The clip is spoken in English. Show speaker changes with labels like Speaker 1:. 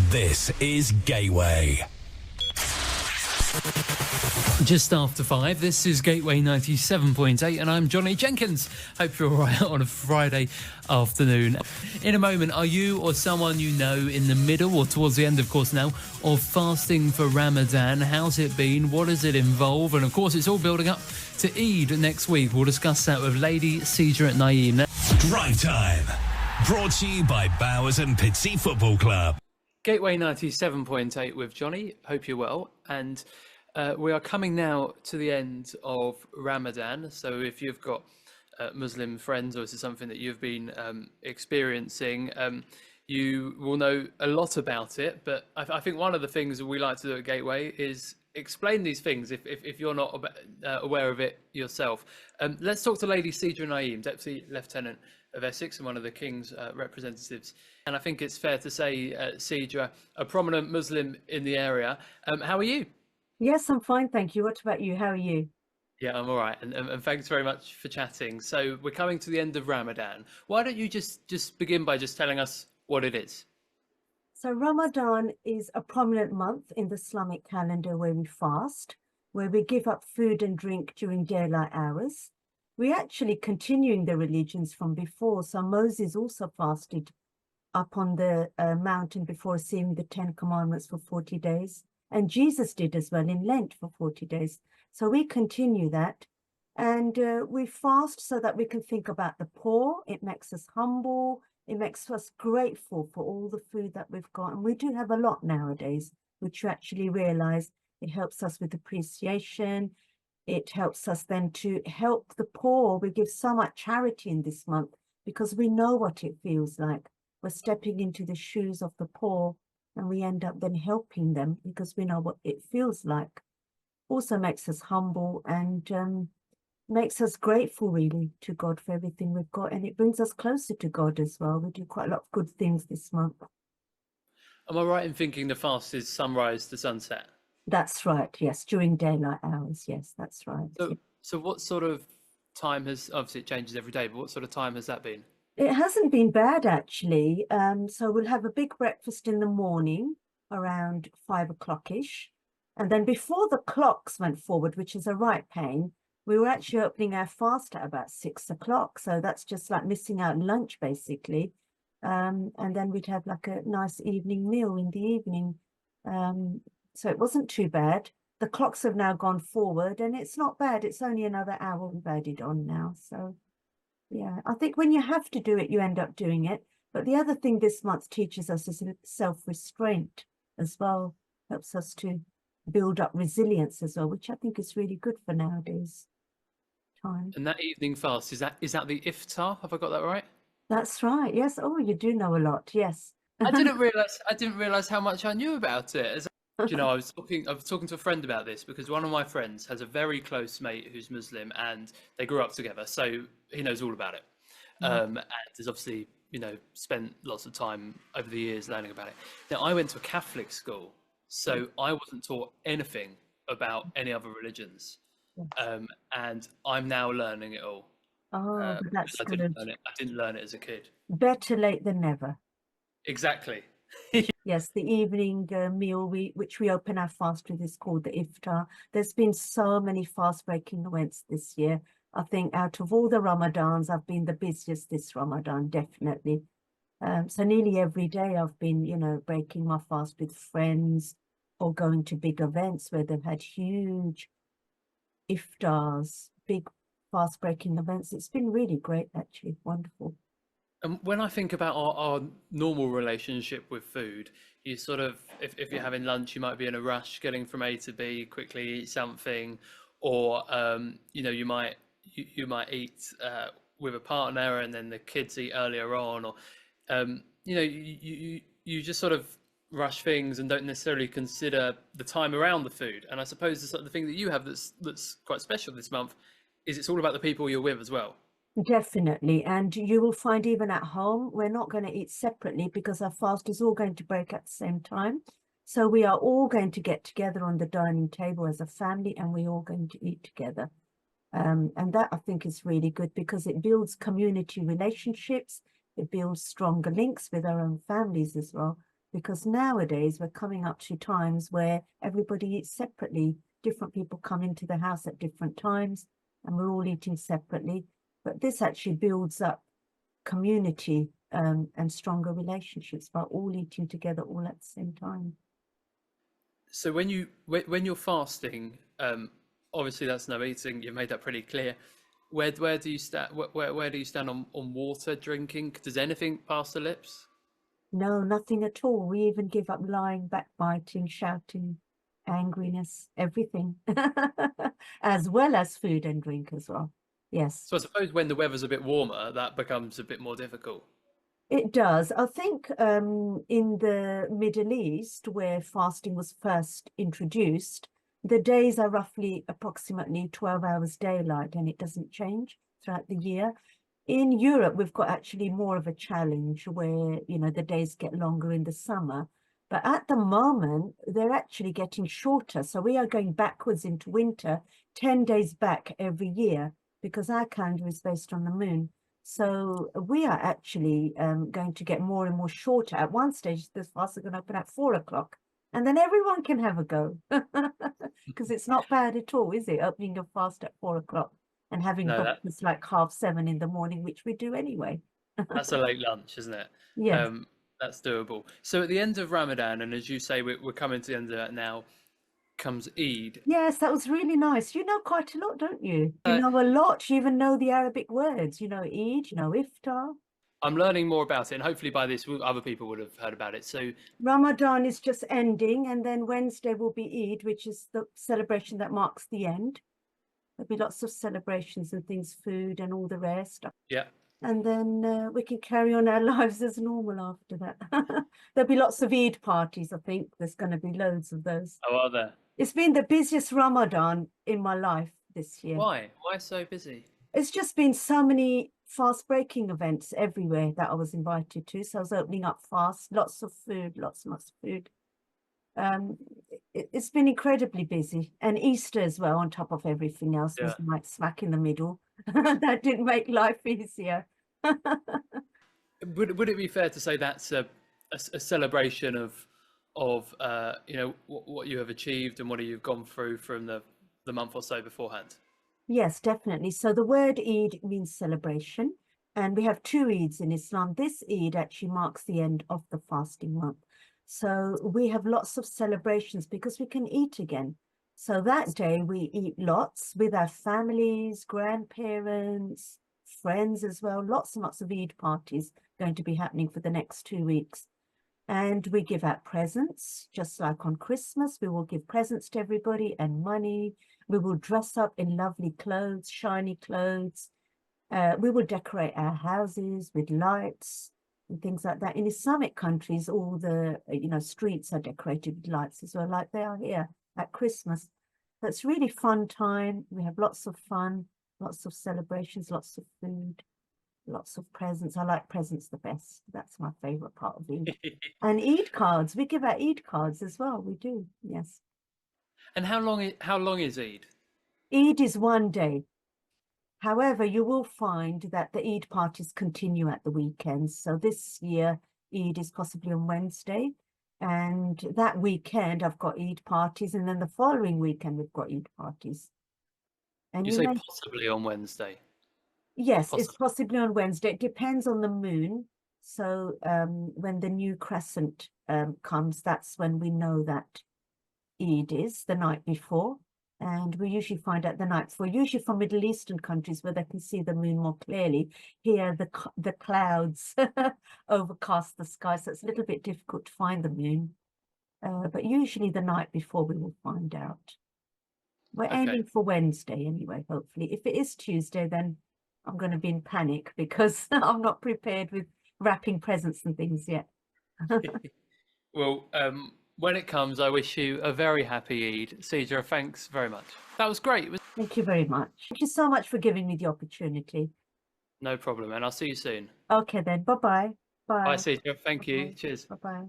Speaker 1: This is Gateway.
Speaker 2: Just after 5, this is Gateway 97.8 and I'm Johnny Jenkins. Hope you're all right on a Friday afternoon. In a moment, are you or someone you know in the middle or towards the end, of course now, of fasting for Ramadan? How's it been? What does it involve? And of course, it's all building up to Eid next week. We'll discuss that with Lady Sidra and Naeem.
Speaker 1: Drive Time. Brought to you by Bowers and Pitsea Football Club.
Speaker 2: Gateway 97.8 with Johnny. Hope you're well. And we are coming now to the end of Ramadan. So if you've got Muslim friends or this is something that you've been experiencing, you will know a lot about it. But I think one of the things that we like to do at Gateway is explain these things if you're not aware of it yourself. Let's talk to Lady Sidra Naeem, Deputy Lieutenant of Essex and one of the King's representatives. And I think it's fair to say, Sidra, a prominent Muslim in the area. How are you?
Speaker 3: Yes, I'm fine, thank you. What about you? How are you?
Speaker 2: Yeah, I'm all right. And thanks very much for chatting. So we're coming to the end of Ramadan. Why don't you just begin by just telling us what it is?
Speaker 3: So Ramadan is a prominent month in the Islamic calendar where we fast, where we give up food and drink during daylight hours. We're actually continuing the religions from before. So Moses also fasted up on the mountain before receiving the 10 commandments for 40 days. And Jesus did as well in Lent for 40 days. So we continue that. And we fast so that we can think about the poor. It makes us humble. It makes us grateful for all the food that we've got. And we do have a lot nowadays, which you actually realize it helps us with appreciation. It helps us then to help the poor. We give so much charity in this month because we know what it feels like. We're stepping into the shoes of the poor and we end up then helping them because we know what it feels like. Also makes us humble and makes us grateful really to God for everything we've got. And it brings us closer to God as well. We do quite a lot of good things this month.
Speaker 2: Am I right in thinking the fast is sunrise to sunset?
Speaker 3: That's right, yes, during daylight hours, yes, that's right.
Speaker 2: So what sort of time has, obviously it changes every day, but what sort of time has that been?
Speaker 3: It hasn't been bad actually. So we'll have a big breakfast in the morning around 5 o'clock-ish. And then before the clocks went forward, which is a right pain, we were actually opening our fast at about 6 o'clock. So that's just like missing out lunch basically. And then we'd have like a nice evening meal in the evening. So it wasn't too bad. The clocks have now gone forward and it's not bad. It's only another hour we've added on now. So yeah, I think when you have to do it, you end up doing it. But the other thing this month teaches us is self-restraint as well. Helps us to build up resilience as well, which I think is really good for nowadays time.
Speaker 2: And that evening fast, is that the iftar? Have I got that right?
Speaker 3: That's right. Yes. Oh, you do know a lot. Yes.
Speaker 2: I didn't realize how much I knew about it. I was talking to a friend about this because one of my friends has a very close mate who's Muslim and they grew up together, so he knows all about it. And has obviously, spent lots of time over the years learning about it. Now, I went to a Catholic school, so I wasn't taught anything about any other religions, and I'm now learning it all.
Speaker 3: Oh, that's good.
Speaker 2: I didn't learn it as a kid.
Speaker 3: Better late than never.
Speaker 2: Exactly.
Speaker 3: Yes, the evening meal which we open our fast with is called the iftar. There's been so many fast-breaking events this year. I think out of all the Ramadans, I've been the busiest this Ramadan, definitely. So nearly every day I've been, breaking my fast with friends or going to big events where they've had huge iftars, big fast-breaking events. It's been really great, actually, wonderful.
Speaker 2: And when I think about our normal relationship with food, you sort of, if you're having lunch, you might be in a rush getting from A to B, quickly eat something, or you might eat with a partner and then the kids eat earlier on, or you just sort of rush things and don't necessarily consider the time around the food. And I suppose the sort of thing that you have that's quite special this month is it's all about the people you're with as well.
Speaker 3: Definitely. And you will find even at home, we're not going to eat separately because our fast is all going to break at the same time. So we are all going to get together on the dining table as a family and we're all going to eat together. And that I think is really good because it builds community relationships. It builds stronger links with our own families as well, because nowadays we're coming up to times where everybody eats separately. Different people come into the house at different times and we're all eating separately. But this actually builds up community and stronger relationships by all eating together all at the same time.
Speaker 2: So when you're fasting, obviously that's no eating. You made that pretty clear. Where do you stand? Where do you stand on water drinking? Does anything pass the lips?
Speaker 3: No, nothing at all. We even give up lying, backbiting, shouting, angriness, everything, as well as food and drink as well. Yes,
Speaker 2: So I suppose when the weather's a bit warmer, that becomes a bit more difficult.
Speaker 3: it does. I think in the Middle East, where fasting was first introduced, the days are roughly approximately 12 hours daylight and it doesn't change throughout the year. In Europe, we've got actually more of a challenge where, you know, the days get longer in the summer. But at the moment, they're actually getting shorter. So we are going backwards into winter, 10 days back every year, because our calendar is based on the moon. So we are actually going to get more and more shorter. At one stage, this fast is going to open at 4 o'clock. And then everyone can have a go. Because it's not bad at all, is it? Opening your fast at 4 o'clock and having
Speaker 2: No,
Speaker 3: breakfast like 7:30 in the morning, which we do anyway.
Speaker 2: that's a late lunch, isn't it?
Speaker 3: Yes.
Speaker 2: That's doable. So at the end of Ramadan, and as you say, we're coming to the end of that now, comes Eid.
Speaker 3: Yes, that was really nice. You know quite a lot, don't you? You
Speaker 2: Uh,
Speaker 3: know a lot. You even know the Arabic words. You know Eid, you know Iftar.
Speaker 2: I'm learning more about it, and hopefully by this, other people would have heard about it. So
Speaker 3: Ramadan is just ending, and then Wednesday will be Eid, which is the celebration that marks the end. There'll be lots of celebrations and things, food and all the rest.
Speaker 2: yeah,
Speaker 3: And then we can carry on our lives as normal after that. There'll be lots of Eid parties, I think. There's going to be loads of those.
Speaker 2: how are there?
Speaker 3: It's been the busiest Ramadan in my life this year.
Speaker 2: Why? Why so busy?
Speaker 3: It's just been so many fast breaking events everywhere that I was invited to. So I was opening up fast, lots of food, lots and lots of food. It's been incredibly busy, and Easter as well, on top of everything else, was
Speaker 2: Yeah.
Speaker 3: like smack in the middle. That didn't make life easier.
Speaker 2: Would it be fair to say that's a celebration of you know what you have achieved and what you've gone through from the month or so beforehand?
Speaker 3: Yes, definitely. So the word Eid means celebration, and we have two Eids in Islam. This Eid actually marks the end of the fasting month. So we have lots of celebrations because we can eat again. So that day we eat lots with our families, grandparents, friends as well. Lots and lots of Eid parties going to be happening for the next 2 weeks. And we give out presents, just like on Christmas. We will give presents to everybody and money. We will dress up in lovely clothes, shiny clothes. We will decorate our houses with lights and things like that. In Islamic countries, all the streets are decorated with lights as well, like they are here at Christmas. That's really fun time. We have lots of fun, lots of celebrations, lots of food, lots of presents. I like presents the best. That's my favorite part of Eid. And Eid cards. We give out Eid cards as well. We do, yes.
Speaker 2: And how long is Eid?
Speaker 3: Eid is 1 day. However, you will find that the Eid parties continue at the weekends. So this year, Eid is possibly on Wednesday. And that weekend, I've got Eid parties. And then the following weekend, we've got Eid parties. And
Speaker 2: You say possibly on Wednesday.
Speaker 3: yes, it's
Speaker 2: Possibly.
Speaker 3: possibly on Wednesday. It depends on the moon. So when the new crescent comes, that's when we know that Eid is the night before. And we usually find out the night before, usually from Middle Eastern countries where they can see the moon more clearly. Here, the clouds overcast the sky, so it's a little bit difficult to find the moon. But usually the night before we will find out. We're
Speaker 2: Okay.
Speaker 3: aiming for Wednesday anyway, hopefully. If it is Tuesday, then I'm going to be in panic because I'm not prepared with wrapping presents and things yet.
Speaker 2: Well, when it comes, I wish you a very happy Eid. Sidra, thanks very much. That was great.
Speaker 3: Thank you very much. Thank you so much for giving me the opportunity.
Speaker 2: No problem, and I'll see you soon.
Speaker 3: Okay then, bye-bye.
Speaker 2: Bye,
Speaker 3: Bye.
Speaker 2: Sidra. Thank you.
Speaker 3: Bye-bye.
Speaker 2: Cheers.
Speaker 3: Bye-bye.